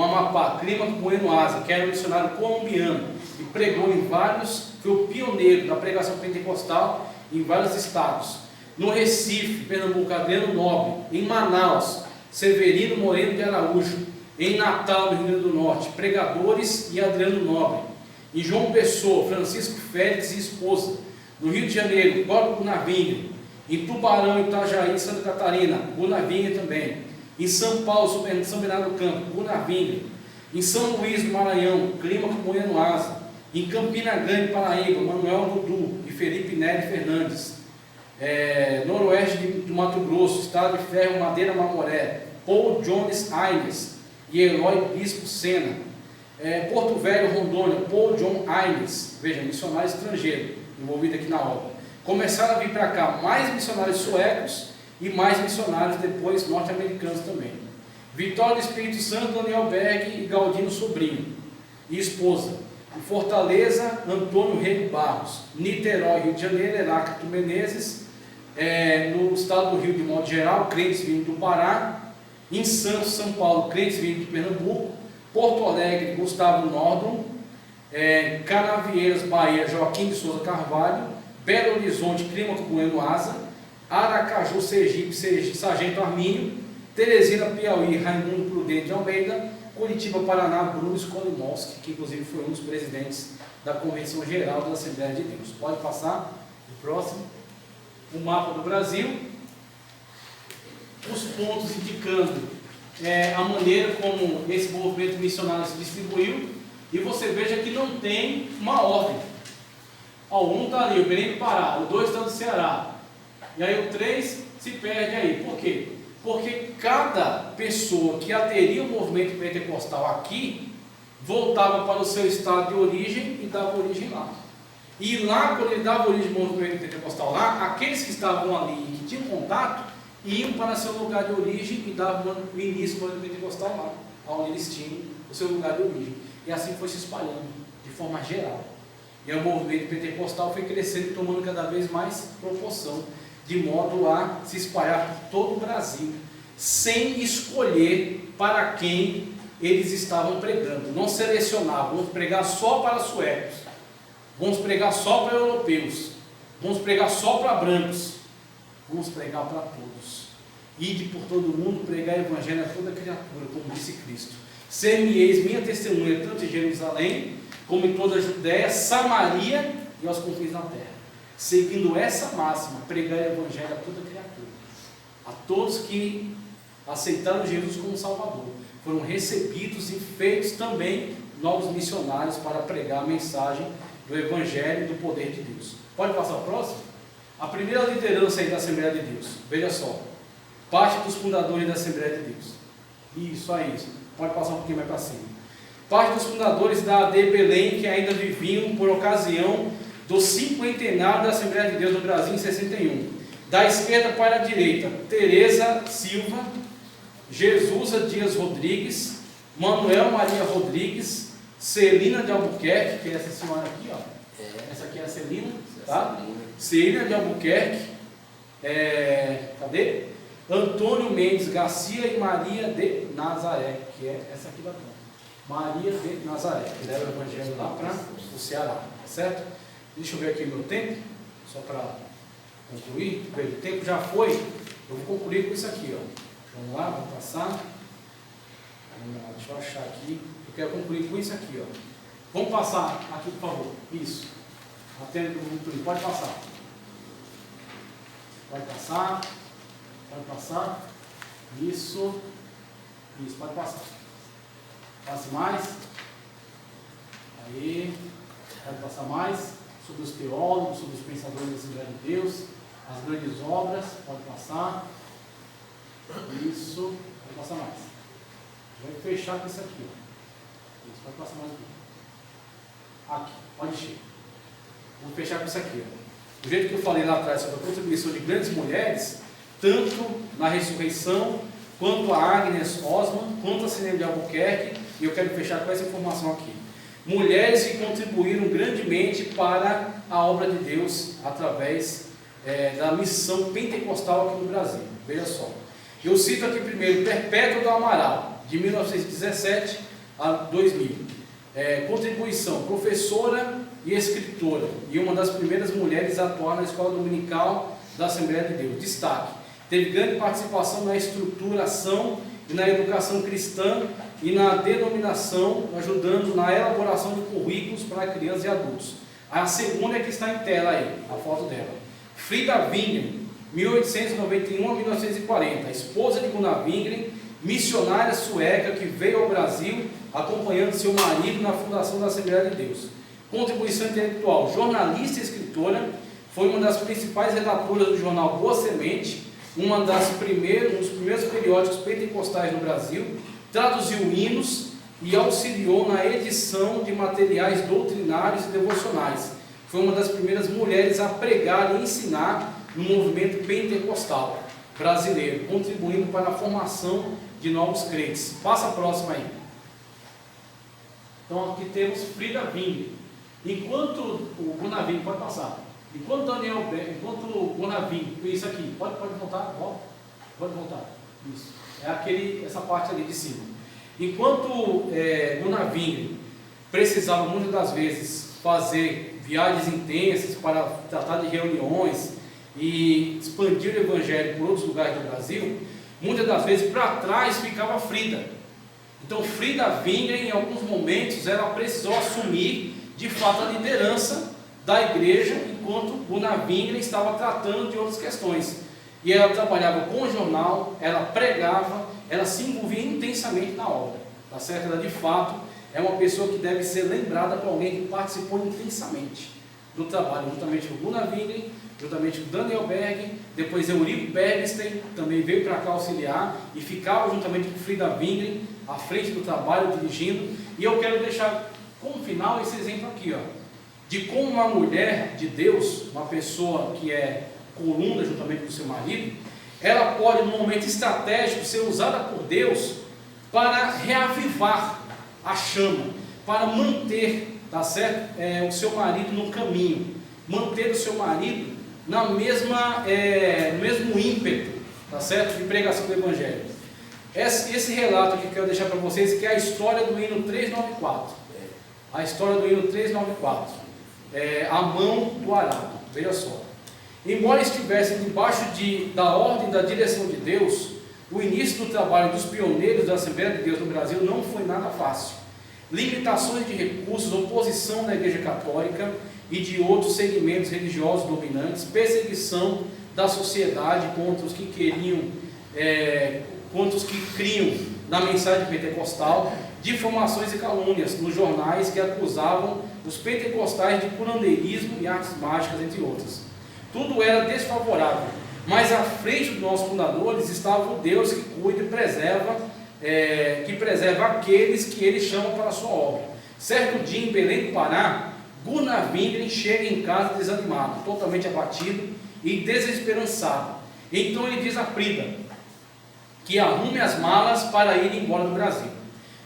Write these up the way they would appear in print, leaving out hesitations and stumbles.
no Amapá, Clímaco Bueno Asa, que era um missionário colombiano e pregou em vários, foi o pioneiro da pregação pentecostal em vários estados. No Recife, Pernambuco, Adriano Nobre. Em Manaus, Severino Moreno de Araújo. Em Natal, no Rio Grande do Norte, pregadores e Adriano Nobre. Em João Pessoa, Francisco Félix e esposa. No Rio de Janeiro, Cláudio Gunavinga. Em Tubarão, Itajaí, Santa Catarina, Gunavinga também. Em São Paulo, São Bernardo do Campo, Gunavinga. Em São Luís do Maranhão, Clímaco Bueno Asa. Em Campina Grande, Paraíba, Manuel Dudu e Felipe Nery Fernandes. Noroeste do Mato Grosso, Estado de Ferro, Madeira Mamoré, Paul Jones Aines e Eloy Bispo Sena. Porto Velho, Rondônia, Paul John Aines, veja, missionário estrangeiro envolvido aqui na obra. Começaram a vir para cá mais missionários suecos e mais missionários depois norte-americanos também. Vitória do Espírito Santo, Daniel Berg e Galdino Sobrinho e esposa. Em Fortaleza, Antônio Rego Barros. Niterói, Rio de Janeiro, Heráclito Menezes. No estado do Rio, de modo geral, crentes vindo do Pará. Em Santos, São Paulo, crentes vindo de Pernambuco. Porto Alegre, Gustavo Nordon. Canavieiras, Bahia, Joaquim de Souza Carvalho. Belo Horizonte, Clímaco Bueno Asa. Aracaju, Sergipe, Sargento Armínio. Teresina, Piauí, Raimundo Prudente de Almeida. Curitiba, Paraná, Bruno Skolimowski, que inclusive foi um dos presidentes da Convenção Geral da Assembleia de Deus. Pode passar o próximo. O mapa do Brasil. Os pontos indicando a maneira como esse movimento missionário se distribuiu. E você veja que não tem uma ordem. Um está ali, o Belém do Pará, o 2 está no Ceará. E aí o 3 se perde aí. Por quê? Porque cada pessoa que aderia ao movimento pentecostal aqui, voltava para o seu estado de origem e dava origem lá. E lá, quando ele dava origem ao movimento pentecostal lá, aqueles que estavam ali e que tinham contato, iam para seu lugar de origem e davam o início do movimento pentecostal lá, onde eles tinham o seu lugar de origem. E assim foi se espalhando, de forma geral. E o movimento pentecostal foi crescendo e tomando cada vez mais proporção, de modo a se espalhar por todo o Brasil, sem escolher para quem eles estavam pregando. Não selecionavam, vamos pregar só para suecos, vamos pregar só para europeus, vamos pregar só para brancos, vamos pregar para todos. Ide por todo mundo, pregar o evangelho a toda criatura, como disse Cristo. Ser-me-eis minha testemunha, tanto em Jerusalém, como em toda a Judéia, Samaria e aos confins da terra. Seguindo essa máxima, pregar o evangelho a toda criatura, a todos que aceitaram Jesus como Salvador, foram recebidos e feitos também novos missionários para pregar a mensagem do evangelho e do poder de Deus. Pode passar o próximo? A primeira liderança aí da Assembleia de Deus, veja só, parte dos fundadores da Assembleia de Deus. Isso, aí, pode passar um pouquinho mais para cima. Parte dos fundadores da AD Belém, que ainda viviam por ocasião do cinquentenário da Assembleia de Deus no Brasil em 61. Da esquerda para a direita, Tereza Silva, Jesusa Dias Rodrigues, Manuel Maria Rodrigues, Celina de Albuquerque, que é essa senhora aqui, ó. Essa aqui é a Celina, tá? Celina de Albuquerque, cadê? Antônio Mendes Garcia e Maria de Nazaré, que é essa aqui da frente. Maria de Nazaré, que leva o evangelho lá para o Ceará, certo? Deixa eu ver aqui o meu tempo, só para concluir. O tempo já foi, eu vou concluir com isso aqui, ó. Vamos lá, vamos passar. Vamos lá, deixa eu achar aqui. Eu quero concluir com isso aqui, ó. Vamos passar aqui, por favor. Isso. Até concluir. Pode passar. Pode passar. Pode passar. Isso. Isso, pode passar. Passe mais. Aí. Pode passar mais. Sobre os teólogos, sobre os pensadores da Assembleia de Deus, as grandes obras, pode passar. Isso, pode passar mais. Vai fechar com isso aqui. Ó. Isso, pode passar mais aqui. Aqui, pode encher. Vou fechar com isso aqui. Ó. Do jeito que eu falei lá atrás sobre a contribuição de grandes mulheres, tanto na ressurreição, quanto a Agnes Osman, quanto a Celina de Albuquerque, e eu quero fechar com essa informação aqui. Mulheres que contribuíram grandemente para a obra de Deus através da missão pentecostal aqui no Brasil. Veja só. Eu cito aqui primeiro Perpétua do Amaral, de 1917 a 2000. Contribuição: professora e escritora, e uma das primeiras mulheres a atuar na escola dominical da Assembleia de Deus. Destaque: teve grande participação na estruturação e na educação cristã e na denominação, ajudando na elaboração de currículos para crianças e adultos. A segunda é que está em tela aí, a foto dela. Frida Wingren, 1891 a 1940, esposa de Gunnar Wingren, missionária sueca que veio ao Brasil acompanhando seu marido na fundação da Assembleia de Deus. Contribuição intelectual: jornalista e escritora, foi uma das principais redatoras do jornal Boa Semente, um dos primeiros periódicos pentecostais no Brasil, traduziu hinos e auxiliou na edição de materiais doutrinários e devocionais. Foi uma das primeiras mulheres a pregar e ensinar no movimento pentecostal brasileiro, contribuindo para a formação de novos crentes. Passa a próxima aí. Então aqui temos Frida Wingren. Enquanto o Gunnar Wingren, pode passar. Enquanto o Gunnar Wingren, isso aqui, pode voltar, pode voltar. Isso. Essa parte ali de cima. Enquanto Gunnar Wingren precisava muitas das vezes fazer viagens intensas para tratar de reuniões e expandir o evangelho por outros lugares do Brasil, muitas das vezes para trás ficava Frida. Então Frida Wingren, em alguns momentos, ela precisou assumir de fato a liderança da igreja, enquanto Gunnar Wingren estava tratando de outras questões. E ela trabalhava com o jornal, ela pregava, ela se envolvia intensamente na obra, tá certo? Ela de fato é uma pessoa que deve ser lembrada por alguém que participou intensamente do trabalho, juntamente com Gunnar Wingren, juntamente com Daniel Berg, depois Eurico Bergstein também veio para cá auxiliar e ficava juntamente com Frida Wingren à frente do trabalho, dirigindo. E eu quero deixar como final esse exemplo aqui, de como uma mulher de Deus, uma pessoa que é coluna juntamente com o seu marido, ela pode, num momento estratégico, ser usada por Deus para reavivar a chama, para manter, tá certo? O seu marido no caminho, manter o seu marido no mesmo ímpeto, tá certo? De pregação do Evangelho. Esse relato que eu quero deixar para vocês, que é a história do hino 394. A história do hino 394. A mão do arado. Veja só. Embora estivessem debaixo da ordem e da direção de Deus, o início do trabalho dos pioneiros da Assembleia de Deus no Brasil não foi nada fácil. Limitações de recursos, oposição da Igreja Católica e de outros segmentos religiosos dominantes, perseguição da sociedade contra os que criam na mensagem pentecostal, difamações e calúnias nos jornais que acusavam os pentecostais de curandeirismo e artes mágicas, entre outras. Tudo era desfavorável, mas à frente dos nossos fundadores estava o Deus que cuida e preserva aqueles que ele chama para a sua obra. Certo dia, em Belém do Pará, Gunnar Wingren chega em casa desanimado, totalmente abatido e desesperançado. Então ele diz a Frida que arrume as malas para ir embora do Brasil.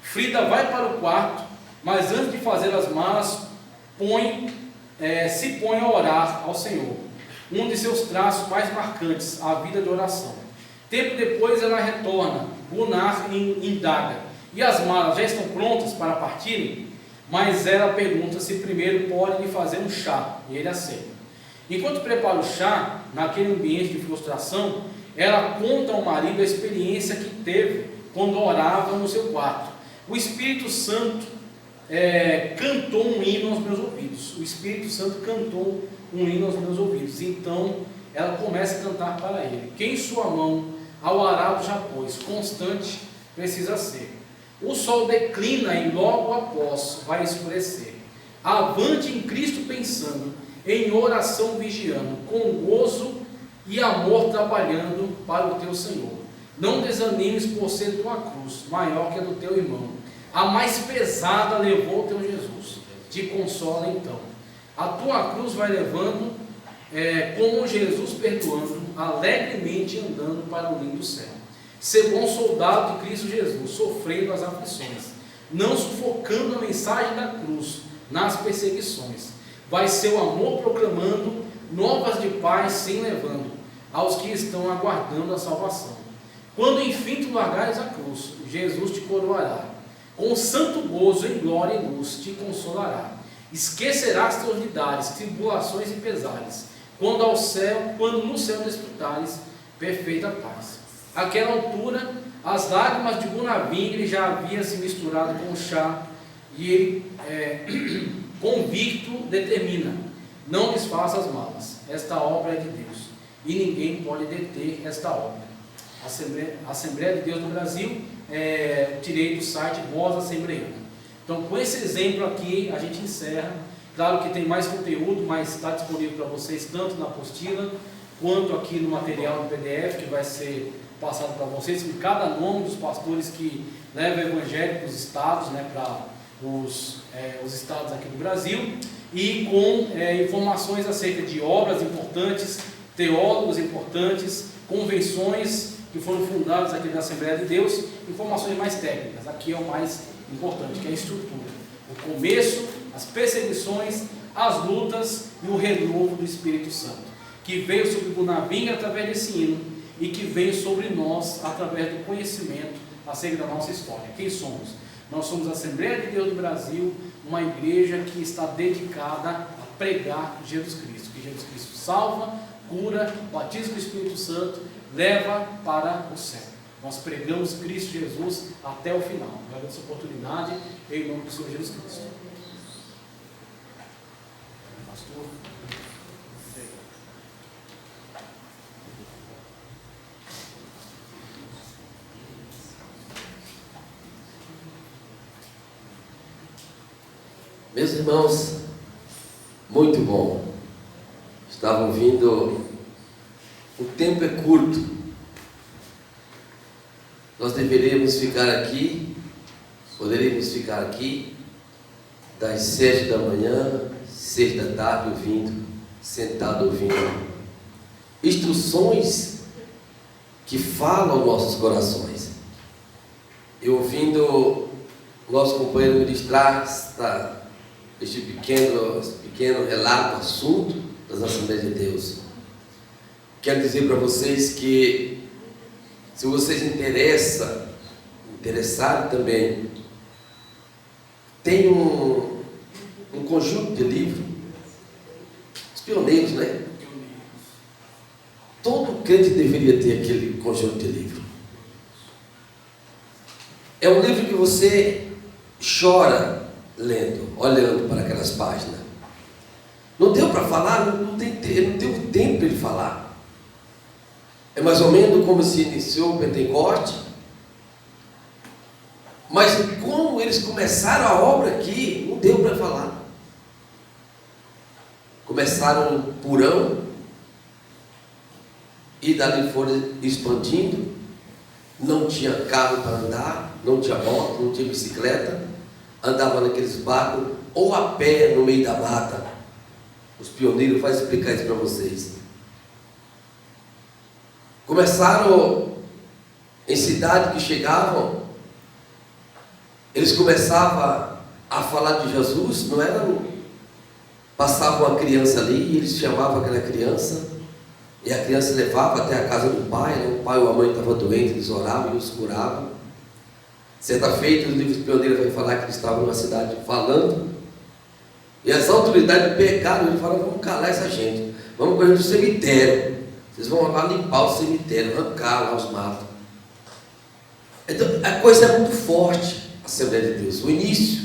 Frida vai para o quarto, mas antes de fazer as malas, se põe a orar ao Senhor. Um de seus traços mais marcantes, a vida de oração. Tempo depois ela retorna. Gunnar indaga: e as malas já estão prontas para partirem? Mas ela pergunta se primeiro pode lhe fazer um chá, e ele aceita. Enquanto prepara o chá, naquele ambiente de frustração, ela conta ao marido a experiência que teve quando orava no seu quarto. O Espírito Santo cantou um hino aos meus ouvidos. O Espírito Santo cantou um hino aos meus ouvidos. Então ela começa a cantar para ele: quem sua mão ao arado já pôs, constante precisa ser. O sol declina e logo após vai escurecer. Avante em Cristo pensando, em oração vigiando, com gozo e amor trabalhando para o teu Senhor. Não desanimes por ser tua cruz maior que a do teu irmão. A mais pesada levou o teu Jesus. Te consola então. A tua cruz vai levando, como Jesus perdoando, alegremente andando para o lindo céu. Ser bom soldado de Cristo Jesus, sofrendo as aflições, não sufocando a mensagem da cruz nas perseguições. Vai seu amor proclamando, novas de paz sem levando aos que estão aguardando a salvação. Quando enfim tu largares a cruz, Jesus te coroará. Com santo gozo em glória e luz te consolará. Esquecerás teus lidares, tribulações e pesares, quando no céu desfrutares perfeita paz. Àquela altura, as lágrimas de Gunavingre já haviam se misturado com o chá, e ele, convicto, determina: não desfaça as malas, esta obra é de Deus, e ninguém pode deter esta obra. Assembleia de Deus do Brasil, tirei do site Voz Assembleiana. Então, com esse exemplo aqui, a gente encerra. Claro que tem mais conteúdo, mas está disponível para vocês, tanto na apostila, quanto aqui no material do PDF, que vai ser passado para vocês, com cada nome dos pastores que levam o evangelho para os estados, para os estados aqui do Brasil, e com informações acerca de obras importantes, teólogos importantes, convenções que foram fundadas aqui na Assembleia de Deus, informações mais técnicas. Aqui é o mais importante, que é a estrutura, o começo, as perseguições, as lutas e o renovo do Espírito Santo, que veio sobre Gunavingre através desse hino, e que veio sobre nós através do conhecimento acerca da nossa história. Quem somos? Nós somos a Assembleia de Deus do Brasil, uma igreja que está dedicada a pregar Jesus Cristo, que Jesus Cristo salva, cura, batiza com o Espírito Santo, leva para o céu. Nós pregamos Cristo Jesus até o final. Eu agradeço a oportunidade, em nome do Senhor Jesus Cristo. Pastor. Meus irmãos, muito bom. Estavam vindo. O tempo é curto. Nós deveríamos ficar aqui, poderíamos ficar aqui das 7 da manhã, 6 da tarde ouvindo, sentado ouvindo instruções que falam aos nossos corações. Eu ouvindo o nosso companheiro ministrar este pequeno relato, assunto das Assembleias de Deus. Quero dizer para vocês que, se vocês interessarem também, tem um conjunto de livros, os pioneiros, né? Todo crente deveria ter aquele conjunto de livros. É um livro que você chora lendo, olhando para aquelas páginas. Não deu para falar, não deu tempo para ele falar. É mais ou menos como se iniciou o Pentecoste. Mas como eles começaram a obra aqui, não deu para falar. Começaram no Purão, e dali foram expandindo. Não tinha carro para andar, não tinha moto, não tinha bicicleta. Andava naqueles barcos, ou a pé no meio da mata. Os pioneiros vão explicar isso para vocês. Começaram em cidades que chegavam, eles começavam a falar de Jesus, não era? Passava uma criança ali, e eles chamavam aquela criança, e a criança levava até a casa do pai, né? O pai ou a mãe estava doente, eles oravam e os curavam. Certa feita, os livros pioneiros vai falar que eles estavam numa cidade falando, e as autoridades pegaram e falaram: vamos calar essa gente, vamos correr no cemitério, vocês vão lá limpar o cemitério, arrancar lá os matos. Então a coisa é muito forte, a Assembleia de Deus, o início.